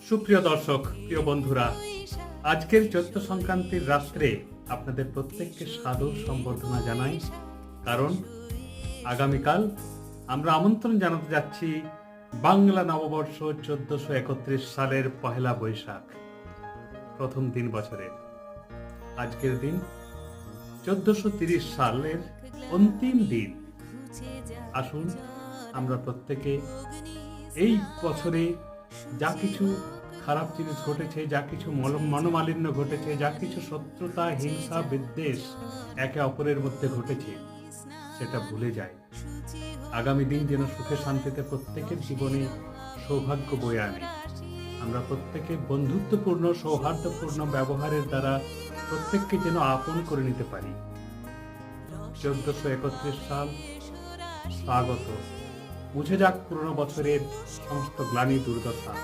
সুপ্রিয় দর্শক, প্রিয় বন্ধুরা, আজকের চৈত্র সংক্রান্তির রাত্রে আপনাদের প্রত্যেককে সাদর সম্বর্ধনা জানাই। কারণ আগামীকাল আমরা আমন্ত্রণ জানাতে যাচ্ছি বাংলা নববর্ষ 1431 সালের পহেলা বৈশাখ, প্রথম দিন বছরের। আজকের দিন 1430 সালের অন্তিম দিন। আসুন আমরা প্রত্যেকে এই বছরে যা কিছু খারাপ জিনিস ঘটেছে, যা কিছু মনোমালিন্য ঘটেছে, যা কিছু শত্রুতা, হিংসা, বিদ্বেষ একে অপরের মধ্যে ঘটেছে, সেটা ভুলে যায়। আগামী দিন যেন সুখে শান্তিতে প্রত্যেকের জীবনে সৌভাগ্য বয়ে আনে। আমরা প্রত্যেকে বন্ধুত্বপূর্ণ, সৌহার্দ্যপূর্ণ ব্যবহারের দ্বারা প্রত্যেককে যেন আপন করে নিতে পারি। 1431 সাল স্বাগত। মুছে যাক পুরনো বছরের সমস্ত গ্লানি, দুর্দশা।